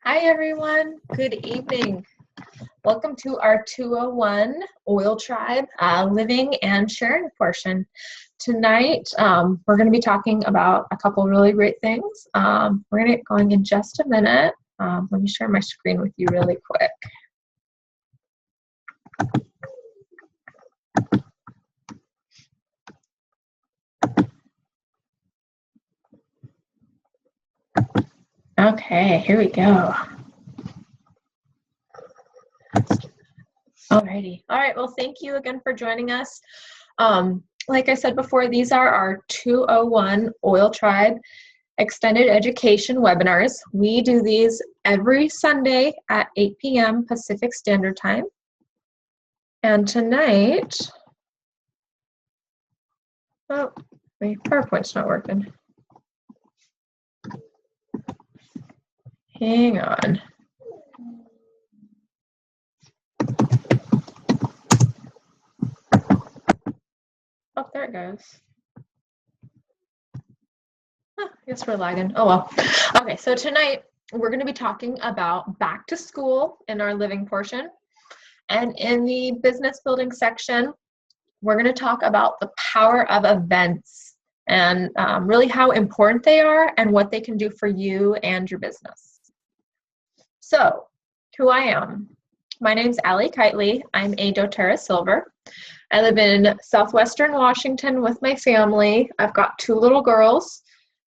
Hi everyone, good evening. Welcome to our 201 Oil Tribe living and sharing portion. Tonight, we're going to be talking about a couple really great things. We're going to get going in just a minute. Let me share my screen with you really quick. Okay, here we go. Alrighty. All right, well, thank you again for joining us. Like I said before, these are our 201 Oil Tribe Extended Education webinars. We do these every Sunday at 8 p.m. Pacific Standard Time. And tonight, oh, my PowerPoint's not working. Hang on. Oh, there it goes. I guess we're lagging. Oh, well. Okay, so tonight we're going to be talking about back to school in our living portion. And in the business building section, we're going to talk about the power of events and really how important they are and what they can do for you and your business. So, who I am. My name's Allie Kitely. I'm a doTERRA Silver. I live in southwestern Washington with my family. I've got 2 little girls.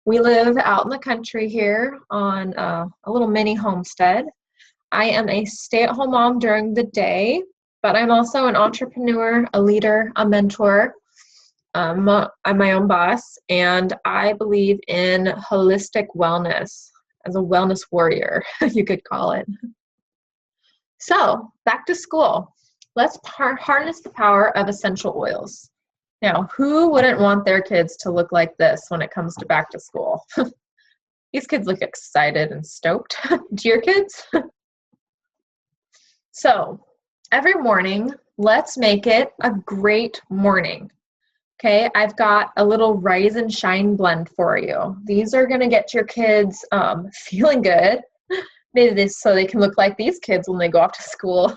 We live out in the country here on a little mini homestead. I am a stay-at-home mom during the day, but I'm also an entrepreneur, a leader, a mentor. I'm my own boss, and I believe in holistic wellness as a wellness warrior, you could call it. So, back to school. Let's harness the power of essential oils. Now, who wouldn't want their kids to look like this when it comes to back to school? These kids look excited and stoked. Do your kids? So, every morning, let's make it a great morning. Okay, I've got a little Rise and Shine blend for you. These are going to get your kids feeling good. Maybe this so they can look like these kids when they go off to school.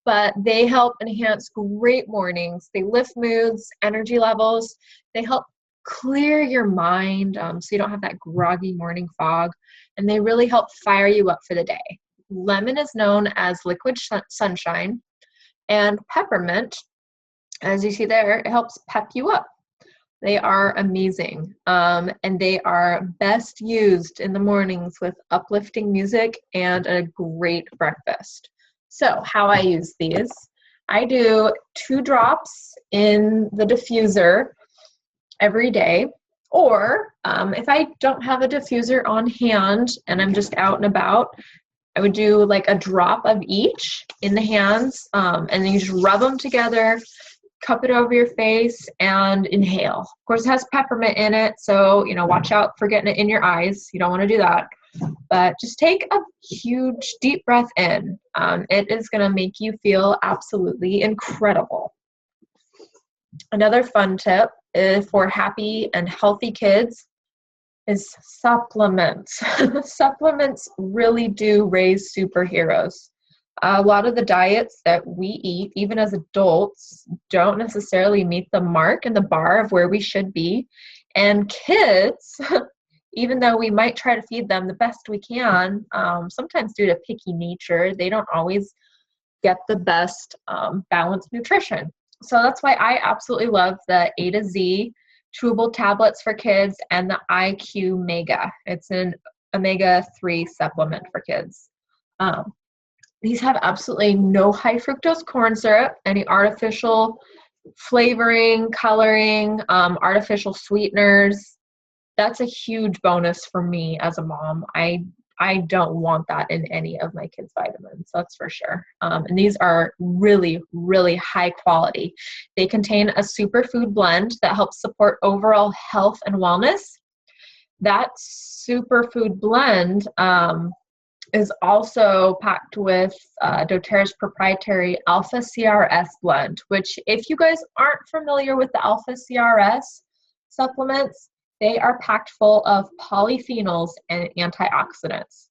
But they help enhance great mornings. They lift moods, energy levels. They help clear your mind so you don't have that groggy morning fog. And they really help fire you up for the day. Lemon is known as liquid sunshine. And peppermint, as you see there, it helps pep you up. They are amazing, and they are best used in the mornings with uplifting music and a great breakfast. So how I use these, I do 2 drops in the diffuser every day, or if I don't have a diffuser on hand and I'm just out and about, I would do like a drop of each in the hands, and then you just rub them together, cup it over your face, and inhale. Of course, it has peppermint in it, so, watch out for getting it in your eyes. You don't want to do that. But just take a huge, deep breath in. It is going to make you feel absolutely incredible. Another fun tip is for happy and healthy kids is supplements. Supplements really do raise superheroes. A lot of the diets that we eat, even as adults, don't necessarily meet the mark and the bar of where we should be. And kids, even though we might try to feed them the best we can, sometimes due to picky nature, they don't always get the best balanced nutrition. So that's why I absolutely love the A to Z chewable tablets for kids and the IQ Mega. It's an omega-3 supplement for kids. These have absolutely no high fructose corn syrup, any artificial flavoring, coloring, artificial sweeteners. That's a huge bonus for me as a mom. I don't want that in any of my kids' vitamins, that's for sure. And these are really, really high quality. They contain a superfood blend that helps support overall health and wellness. That superfood blend is also packed with doTERRA's proprietary Alpha CRS blend, which if you guys aren't familiar with the Alpha CRS supplements, they are packed full of polyphenols and antioxidants.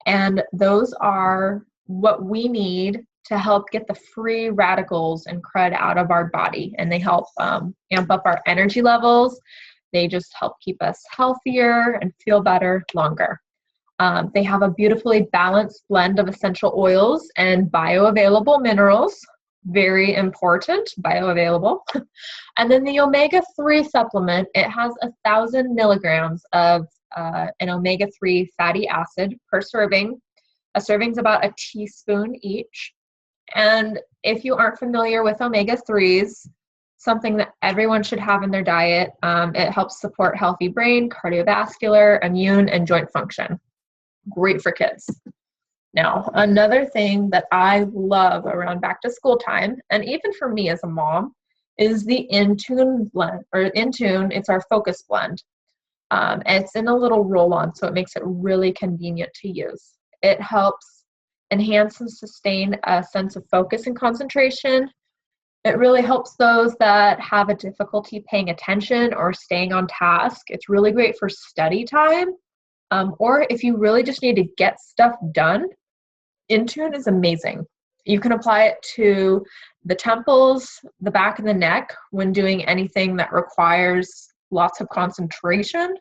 And those are what we need to help get the free radicals and crud out of our body. And they help amp up our energy levels. They just help keep us healthier and feel better longer. They have a beautifully balanced blend of essential oils and bioavailable minerals. Very important, bioavailable. And then the omega-3 supplement, it has 1,000 milligrams of an omega-3 fatty acid per serving. A serving's about a teaspoon each. And if you aren't familiar with omega-3s, something that everyone should have in their diet, it helps support healthy brain, cardiovascular, immune, and joint function. Great for kids. Now, another thing that I love around back to school time, and even for me as a mom, is the Intune blend, or Intune, it's our focus blend. It's in a little roll-on, so it makes it really convenient to use. It helps enhance and sustain a sense of focus and concentration. It really helps those that have a difficulty paying attention or staying on task. It's really great for study time, or if you really just need to get stuff done. Intune is amazing. You can apply it to the temples, the back of the neck when doing anything that requires lots of concentration.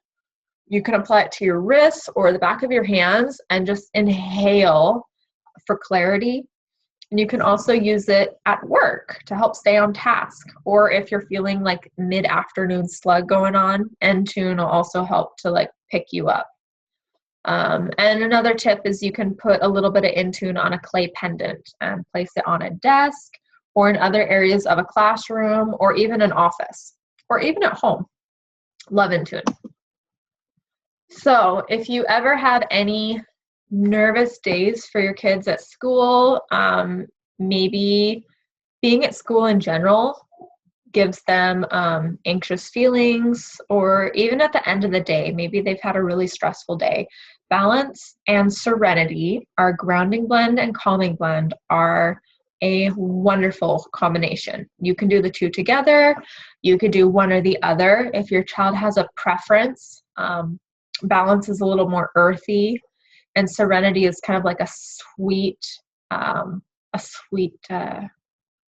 You can apply it to your wrists or the back of your hands and just inhale for clarity. And you can also use it at work to help stay on task. Or if you're feeling like mid-afternoon slug going on, Intune will also help to like pick you up. And another tip is you can put a little bit of Intune on a clay pendant and place it on a desk or in other areas of a classroom or even an office or even at home. Love Intune. So if you ever had any nervous days for your kids at school, maybe being at school in general gives them anxious feelings, or even at the end of the day, maybe they've had a really stressful day. Balance and Serenity, our grounding blend and calming blend, are a wonderful combination. You can do the two together. You could do one or the other. If your child has a preference, Balance is a little more earthy, and Serenity is kind of like a sweet,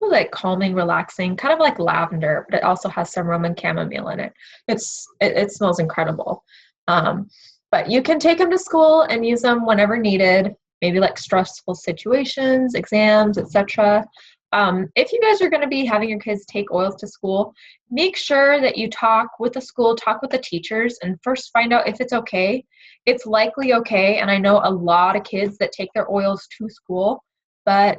like calming, relaxing, kind of like lavender, but it also has some rum and chamomile in it. It smells incredible. But you can take them to school and use them whenever needed, maybe like stressful situations, exams, etc. If you guys are going to be having your kids take oils to school, make sure that you talk with the school, talk with the teachers, and first find out if it's okay. It's likely okay, and I know a lot of kids that take their oils to school, but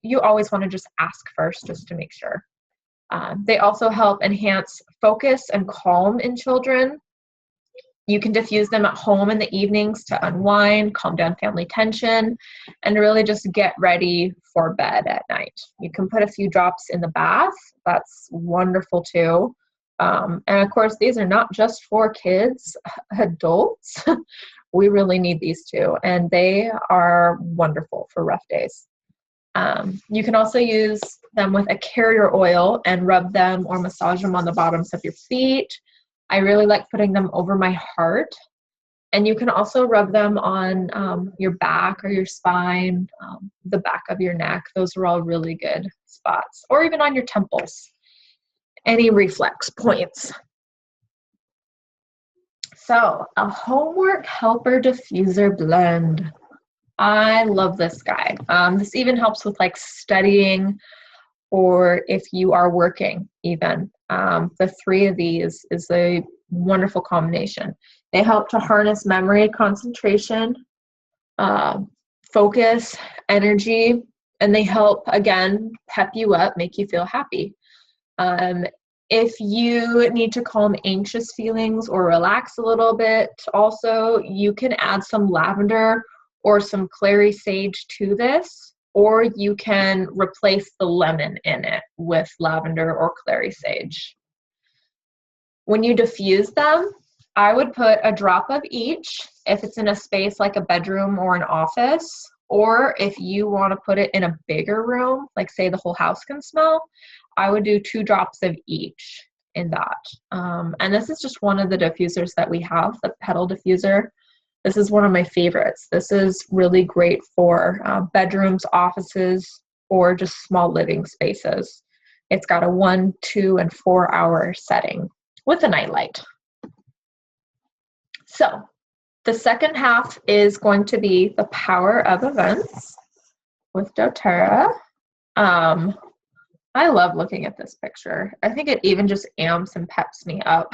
you always want to just ask first just to make sure. They also help enhance focus and calm in children. You can diffuse them at home in the evenings to unwind, calm down family tension, and really just get ready for bed at night. You can put a few drops in the bath. That's wonderful too. And of course, these are not just for kids, adults. We really need these too, and they are wonderful for rough days. You can also use them with a carrier oil and rub them or massage them on the bottoms of your feet. I really like putting them over my heart. And you can also rub them on your back or your spine, the back of your neck. Those are all really good spots. Or even on your temples, any reflex points. So, a homework helper diffuser blend. I love this guy. This even helps with like studying, or if you are working even. The three of these is a wonderful combination. They help to harness memory, concentration, focus, energy, and they help, again, pep you up, make you feel happy. If you need to calm anxious feelings or relax a little bit, also, you can add some lavender or some clary sage to this, or you can replace the lemon in it with lavender or clary sage. When you diffuse them, I would put a drop of each if it's in a space like a bedroom or an office, or if you want to put it in a bigger room, like say the whole house can smell, I would do 2 drops of each in that. And this is just one of the diffusers that we have, the petal diffuser. This is one of my favorites. This is really great for bedrooms, offices, or just small living spaces. It's got a 1, 2, and 4 hour setting with a nightlight. So the second half is going to be the power of events with doTERRA. I love looking at this picture. I think it even just amps and peps me up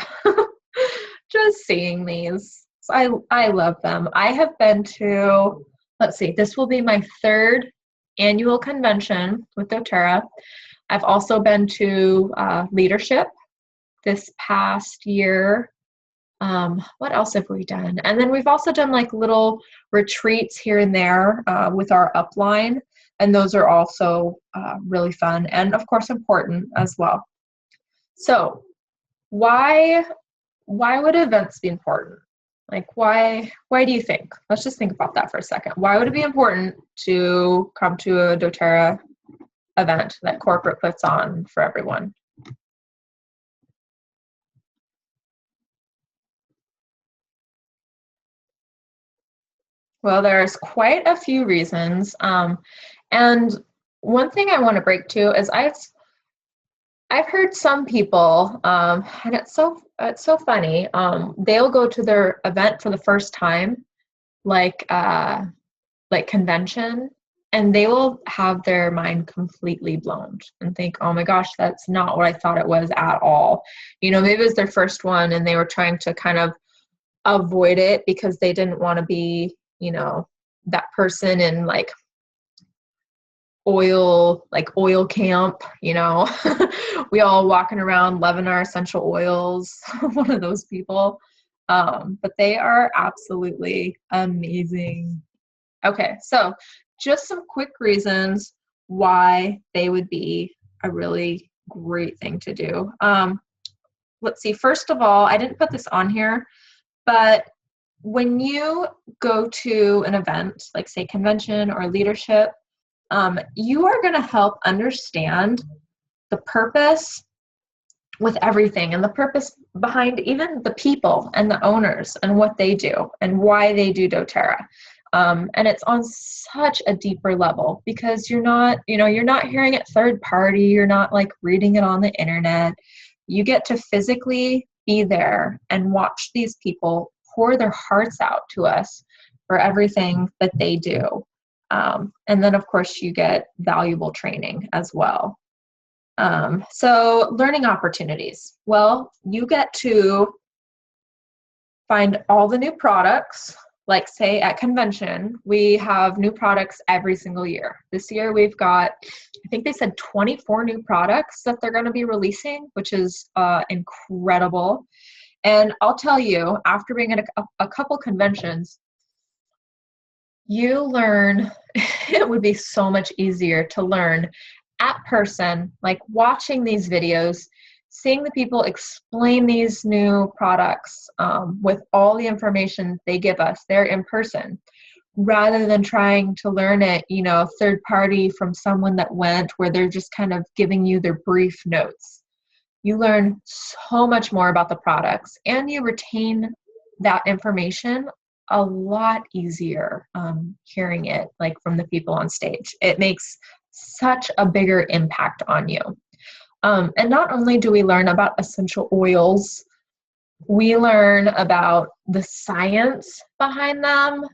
just seeing these. So I love them. I have been to, let's see, this will be my 3rd annual convention with doTERRA. I've also been to leadership this past year. What else have we done? And then we've also done like little retreats here and there with our upline. And those are also really fun and of course important as well. So why would events be important? Like why do you think? Let's just think about that for a second. Why would it be important to come to a doTERRA event that corporate puts on for everyone? Well, there's quite a few reasons. And one thing I want to break to is I've heard some people, and it's so funny. They'll go to their event for the first time, like convention, and they will have their mind completely blown and think, "Oh my gosh, that's not what I thought it was at all." You know, maybe it was their first one, and they were trying to kind of avoid it because they didn't want to be, you know, that person in like oil camp, you know. We all walking around loving our essential oils, one of those people. But they are absolutely amazing. Okay, so just some quick reasons why they would be a really great thing to do. Let's see, first of all, I didn't put this on here, but when you go to an event, like say convention or leadership, you are going to help understand the purpose with everything and the purpose behind even the people and the owners and what they do and why they do doTERRA. And it's on such a deeper level because you're not hearing it third party. You're not like reading it on the internet. You get to physically be there and watch these people pour their hearts out to us for everything that they do. And then, of course, you get valuable training as well. So learning opportunities. Well, you get to find all the new products. Like say at convention, we have new products every single year. This year we've got, I think they said 24 new products that they're going to be releasing, which is incredible. And I'll tell you, after being at a couple conventions, you learn, it would be so much easier to learn at person, like watching these videos, seeing the people explain these new products with all the information they give us there in person, rather than trying to learn it, you know, third party from someone that went where they're just kind of giving you their brief notes. You learn so much more about the products and you retain that information a lot easier hearing it like from the people on stage. It makes such a bigger impact on you. And not only do we learn about essential oils, we learn about the science behind them.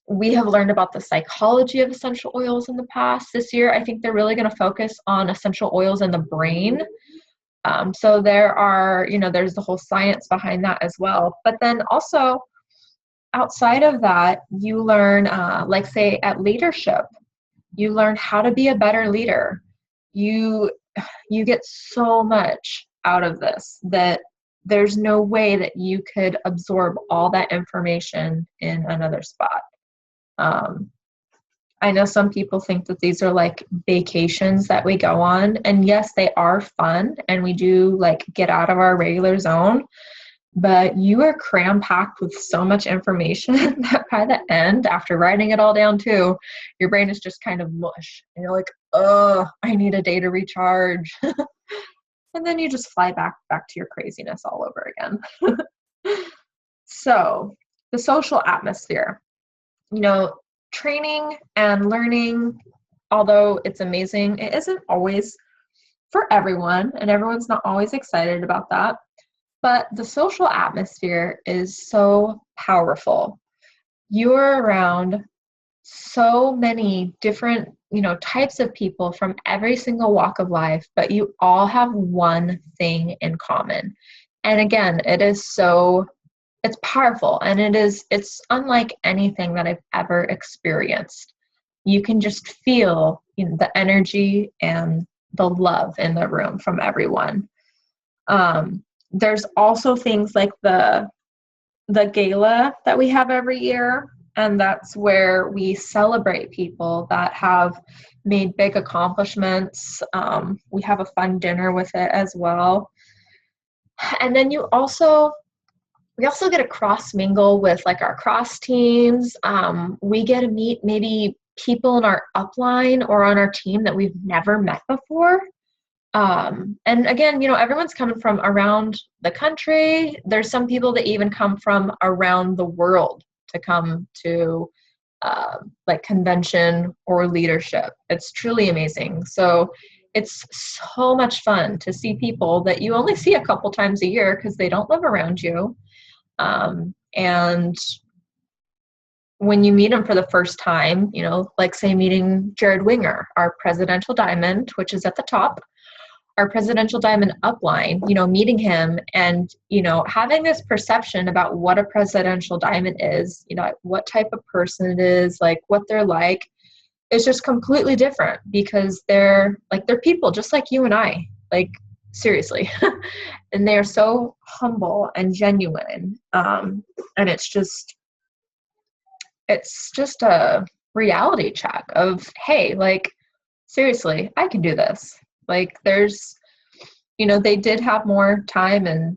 We have learned about the psychology of essential oils in the past. This year, I think they're really going to focus on essential oils in the brain. So there are, you know, there's the whole science behind that as well. But then also outside of that, you learn, like say at leadership, you learn how to be a better leader. You get so much out of this that there's no way that you could absorb all that information in another spot. I know some people think that these are like vacations that we go on, and yes, they are fun and we do like get out of our regular zone, but you are cram-packed with so much information that by the end, after writing it all down too, your brain is just kind of mush. And you're like, oh, I need a day to recharge. And then you just fly back to your craziness all over again. So the social atmosphere. You know, training and learning, although it's amazing, it isn't always for everyone, and everyone's not always excited about that. But the social atmosphere is so powerful. You're around so many different, types of people from every single walk of life, but you all have one thing in common. And again, it's powerful, and it's unlike anything that I've ever experienced. You can just feel, the energy and the love in the room from everyone. There's also things like the gala that we have every year, and that's where we celebrate people that have made big accomplishments. We have a fun dinner with it as well. And then we also get to cross mingle with like our cross teams. We get to meet maybe people in our upline or on our team that we've never met before. And again, everyone's coming from around the country. There's some people that even come from around the world to come to like convention or leadership. It's truly amazing. So it's so much fun to see people that you only see a couple times a year because they don't live around you. And when you meet them for the first time, like say meeting Jared Winger, our presidential diamond, which is at the top, our presidential diamond upline, meeting him and, having this perception about what a presidential diamond is, what type of person it is, like what they're like, is just completely different because they're people just like you and I, like seriously. And they're so humble and genuine. And it's just a reality check of, hey, like, seriously, I can do this. Like there's, they did have more time and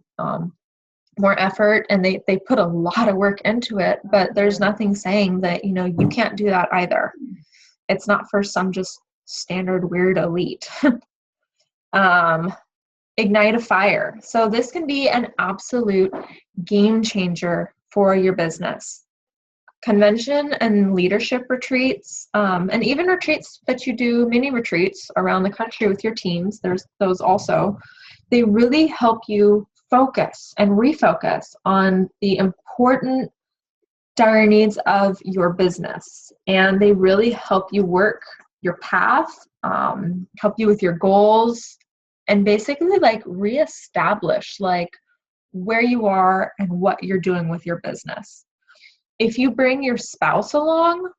more effort, and they put a lot of work into it, but there's nothing saying that, you can't do that either. It's not for some just standard weird elite. Ignite a fire. So this can be an absolute game changer for your business. Convention and leadership retreats, and even retreats that you do, mini retreats around the country with your teams, there's those also. They really help you focus and refocus on the important dire needs of your business. And they really help you work your path, help you with your goals, and basically like reestablish like where you are and what you're doing with your business. If you bring your spouse along,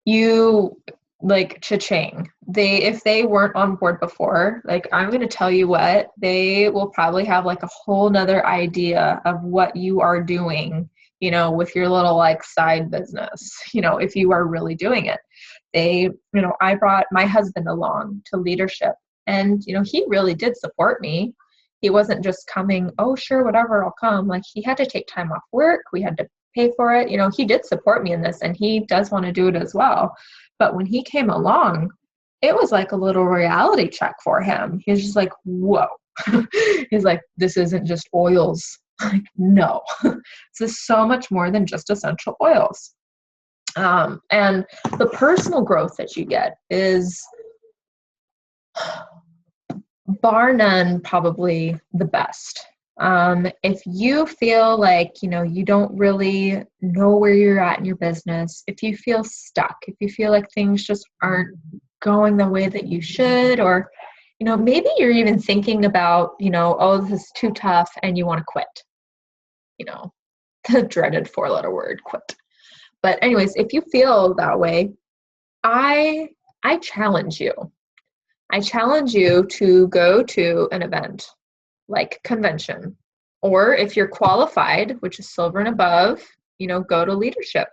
you like cha-ching. If they weren't on board before, like I'm going to tell you what, they will probably have like a whole nother idea of what you are doing, with your little like side business, if you are really doing it. I brought my husband along to leadership, and, he really did support me. He wasn't just coming, oh, sure, whatever, I'll come. Like he had to take time off work. We had to pay for it. He did support me in this, and he does want to do it as well. But when he came along, it was like a little reality check for him. He's just like, whoa. He's like, this isn't just oils. Like, no, this is so much more than just essential oils. And the personal growth that you get is bar none, probably the best. If you feel like, you don't really know where you're at in your business, if you feel stuck, if you feel like things just aren't going the way that you should, or, maybe you're even thinking about, oh, this is too tough and you want to quit, the dreaded 4-letter word, quit. But anyways, if you feel that way, I challenge you. I challenge you to go to an event like convention, or if you're qualified, which is silver and above, go to leadership.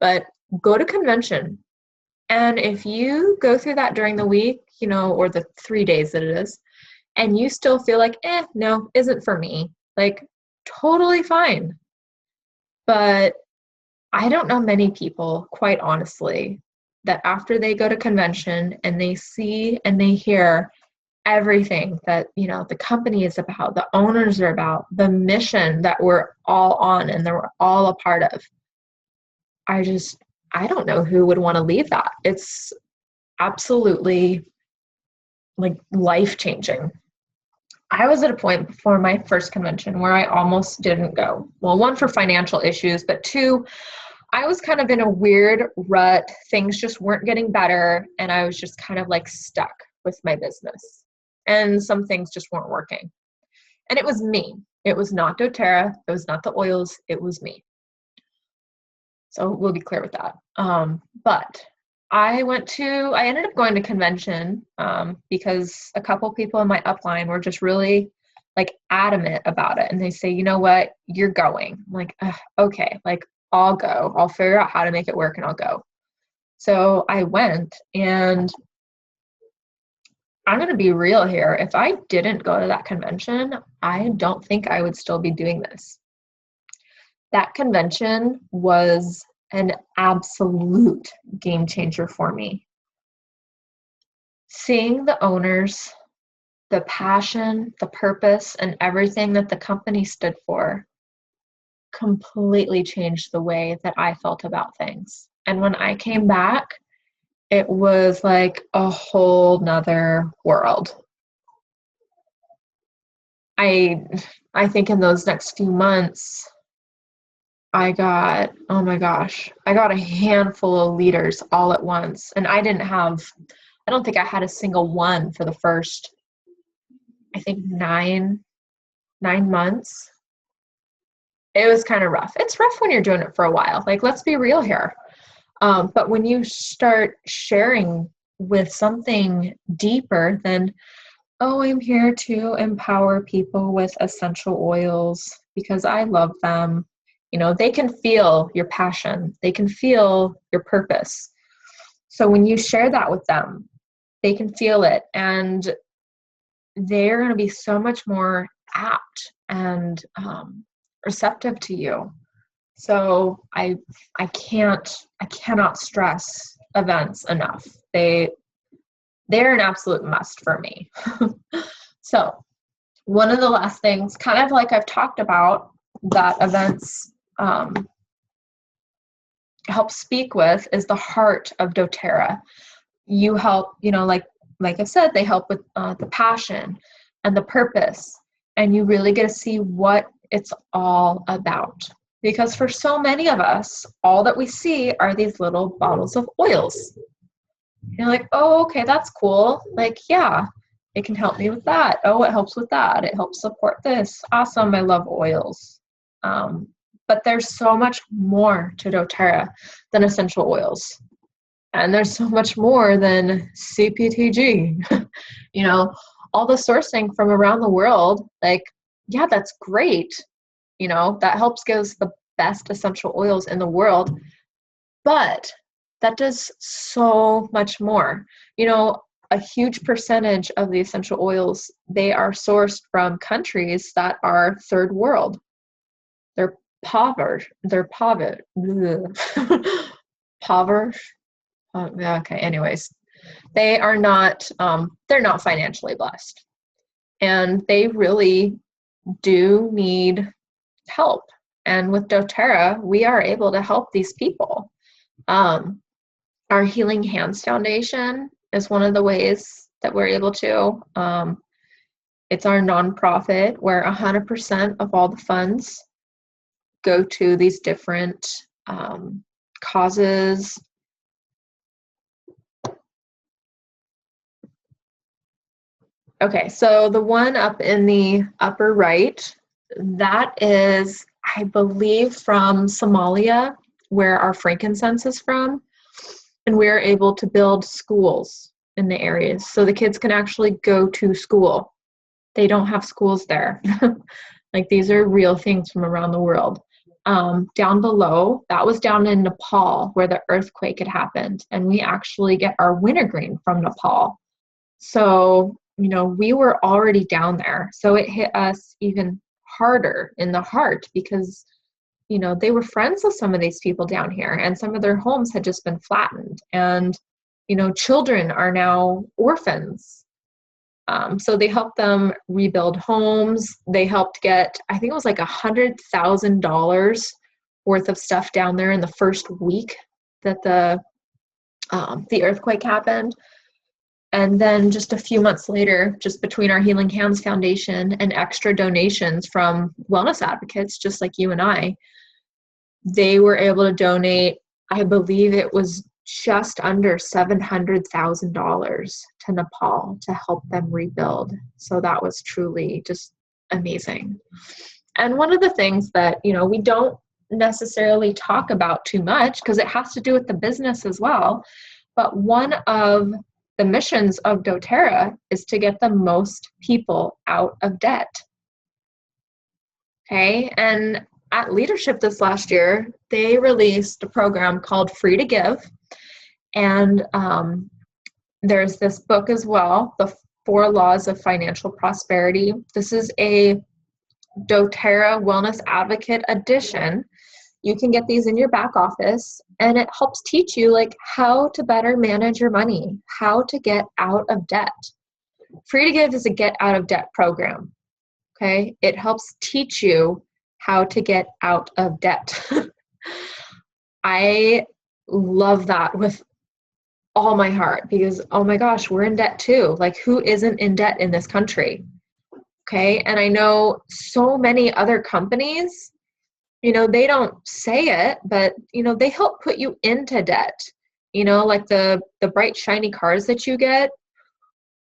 But go to convention. And if you go through that during the week, or the 3 days that it is, and you still feel like, no, isn't for me, like totally fine. But I don't know many people, quite honestly, that after they go to convention and they see and they hear everything that, the company is about, the owners are about, the mission that we're all on and that we're all a part of. I don't know who would want to leave that. It's absolutely like life-changing. I was at a point before my first convention where I almost didn't go. Well, one, for financial issues, but two, I was kind of in a weird rut. Things just weren't getting better, and I was just kind of like stuck with my business. And some things just weren't working. And it was me. It was not doTERRA. It was not the oils. It was me. So we'll be clear with that. But I ended up going to convention because a couple people in my upline were just really like adamant about it. And they say, you know what, you're going. I'm like, okay, like I'll go. I'll figure out how to make it work and I'll go. So I went, and I'm going to be real here. If I didn't go to that convention, I don't think I would still be doing this. That convention was an absolute game changer for me. Seeing the owners, the passion, the purpose, and everything that the company stood for completely changed the way that I felt about things. And when I came back, it was like a whole nother world. I think in those next few months, I got a handful of leaders all at once. And I don't think I had a single one for the first, I think 9 months. It was kind of rough. It's rough when you're doing it for a while. Like, let's be real here. But when you start sharing with something deeper than, oh, I'm here to empower people with essential oils because I love them. They can feel your passion. They can feel your purpose. So when you share that with them, they can feel it, and they're going to be so much more apt and receptive to you. So I cannot stress events enough. They're an absolute must for me. So one of the last things, kind of like I've talked about, that events help speak with is the heart of doTERRA. You help, like I said, they help with the passion and the purpose, and you really get to see what it's all about. Because for so many of us, all that we see are these little bottles of oils. You're like, oh, okay, that's cool. Like, yeah, it can help me with that. Oh, it helps with that. It helps support this. Awesome. I love oils. But there's so much more to doTERRA than essential oils. And there's so much more than CPTG. All the sourcing from around the world, like, yeah, that's great. That helps give us the best essential oils in the world. But that does so much more. A huge percentage of the essential oils, they are sourced from countries that are third world. They're impoverished. Okay, anyways, they are not, they're not financially blessed. And they really do need help. And with doTERRA, we are able to help these people. Our Healing Hands Foundation is one of the ways that we're able to. It's our nonprofit where 100% of all the funds go to these different causes. Okay, so the one up in the upper right, that is, I believe, from Somalia, where our frankincense is from. And we're able to build schools in the areas so the kids can actually go to school. They don't have schools there. Like, these are real things from around the world. Down below, that was down in Nepal where the earthquake had happened. And we actually get our wintergreen from Nepal. So, we were already down there. So it hit us even harder in the heart because, they were friends with some of these people down here, and some of their homes had just been flattened. And, children are now orphans. So they helped them rebuild homes. They helped get, I think it was like $100,000 worth of stuff down there in the first week that the earthquake happened. And then just a few months later, just between our Healing Hands Foundation and extra donations from wellness advocates, just like you and I, they were able to donate, I believe it was just under $700,000 to Nepal to help them rebuild. So that was truly just amazing. And one of the things that, we don't necessarily talk about too much because it has to do with the business as well, but one of the missions of doTERRA is to get the most people out of debt. Okay, and at Leadership this last year, they released a program called Free to Give. And there's this book as well, The 4 Laws of Financial Prosperity. This is a doTERRA Wellness Advocate edition. You can get these in your back office, and it helps teach you how to better manage your money, how to get out of debt. Free to Give is a get out of debt program. Okay, it helps teach you how to get out of debt. I love that with all my heart because, oh my gosh, we're in debt too. Who isn't in debt in this country? Okay, and I know so many other companies, they don't say it, but, they help put you into debt. Like the bright, shiny cars that you get,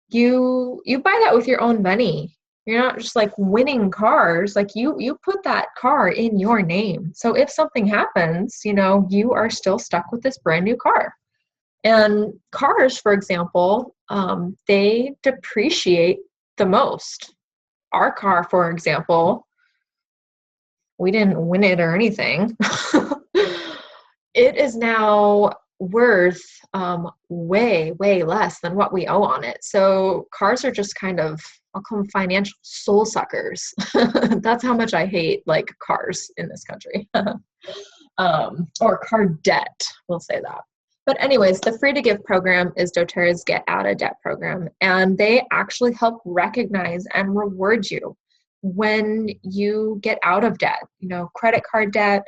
you buy that with your own money. You're not just winning cars. You put that car in your name. So if something happens, you are still stuck with this brand new car. And cars, for example, they depreciate the most. Our car, for example, we didn't win it or anything. It is now worth way, way less than what we owe on it. So cars are just kind of, I'll call them financial soul suckers. That's how much I hate cars in this country. Or car debt, we'll say that. But anyways, the Free to Give program is doTERRA's Get Out of Debt program. And they actually help recognize and reward you when you get out of debt, credit card debt,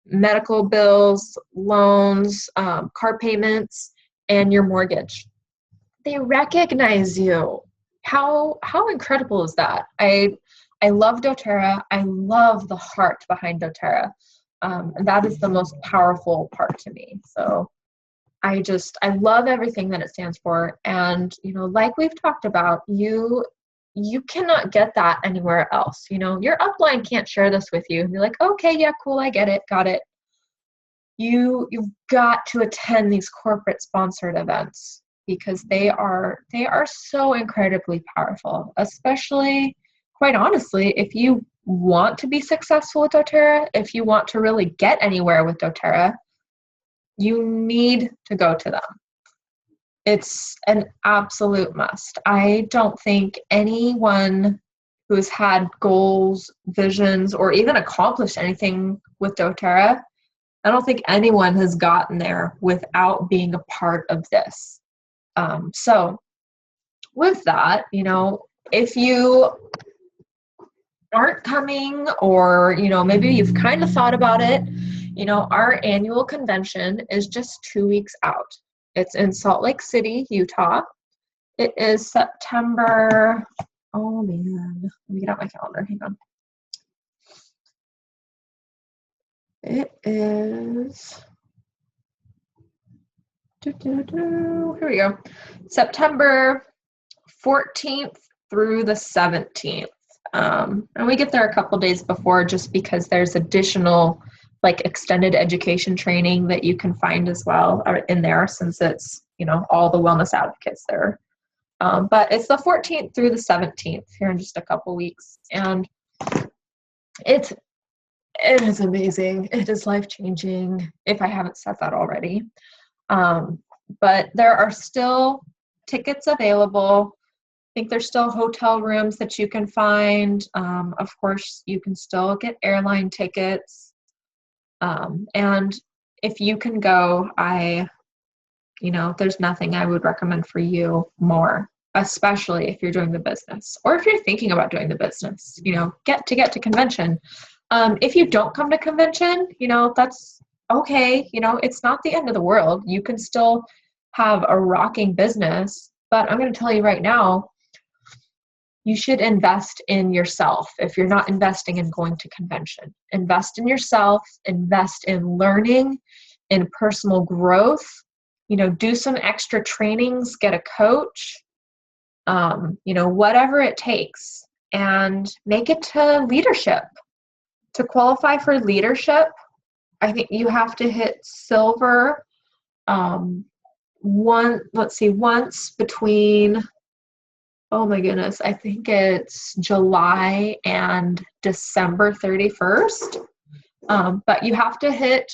medical bills, loans, car payments, and your mortgage. They recognize you. How incredible is that? I love doTERRA. I love the heart behind doTERRA. And that is the most powerful part to me. So I love everything that it stands for. And, like we've talked about, you cannot get that anywhere else. Your upline can't share this with you and be like, okay, yeah, cool, I get it, got it. You've got to attend these corporate sponsored events because they are so incredibly powerful, especially, quite honestly, if you want to be successful with doTERRA, if you want to really get anywhere with doTERRA, you need to go to them. It's an absolute must. I don't think anyone who's had goals, visions, or even accomplished anything with doTERRA, I don't think anyone has gotten there without being a part of this. So with that, if you aren't coming or, maybe you've kind of thought about it, our annual convention is just 2 weeks out. It's in Salt Lake City, Utah. It is September, oh man, let me get out my calendar, hang on. It is, here we go, September 14th through the 17th. And we get there a couple days before just because there's additional extended education training that you can find as well in there since it's, all the wellness advocates there. But it's the 14th through the 17th here in just a couple weeks. And it is amazing. It is life-changing, if I haven't said that already. But there are still tickets available. I think there's still hotel rooms that you can find. Of course, you can still get airline tickets. And if you can go, there's nothing I would recommend for you more especially if you're doing the business or if you're thinking about doing the business, you know, get to convention. If you don't come to convention, you know, that's okay. You know, it's not the end of the world. You can still have a rocking business, but I'm going to tell you right now, you should invest in yourself. If you're not investing in going to convention, invest in yourself, invest in learning, in personal growth, you know, do some extra trainings, get a coach, you know, whatever it takes, and make it to leadership. To qualify for leadership, I think you have to hit silver once between, oh my goodness, I think it's July and December 31st. But you have to hit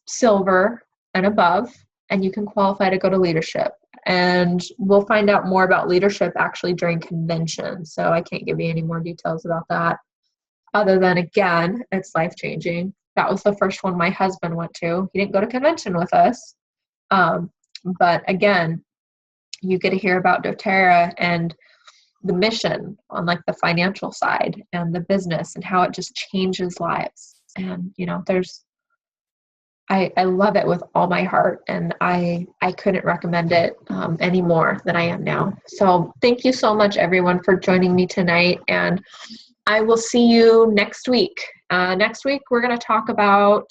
silver and above, and you can qualify to go to leadership. And we'll find out more about leadership actually during convention. So I can't give you any more details about that. Other than, again, it's life-changing. That was the first one my husband went to. He didn't go to convention with us. But again, you get to hear about doTERRA and the mission on like the financial side and the business and how it just changes lives. And, you know, I love it with all my heart, and I couldn't recommend it any more than I am now. So thank you so much, everyone, for joining me tonight, and I will see you next week. Next week, we're going to talk about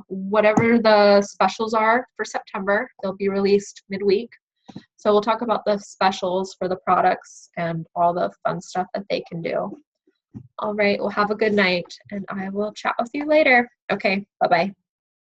whatever the specials are for September. They'll be released midweek. So we'll talk about the specials for the products and all the fun stuff that they can do. All right, well, have a good night, and I will chat with you later. Okay, bye-bye.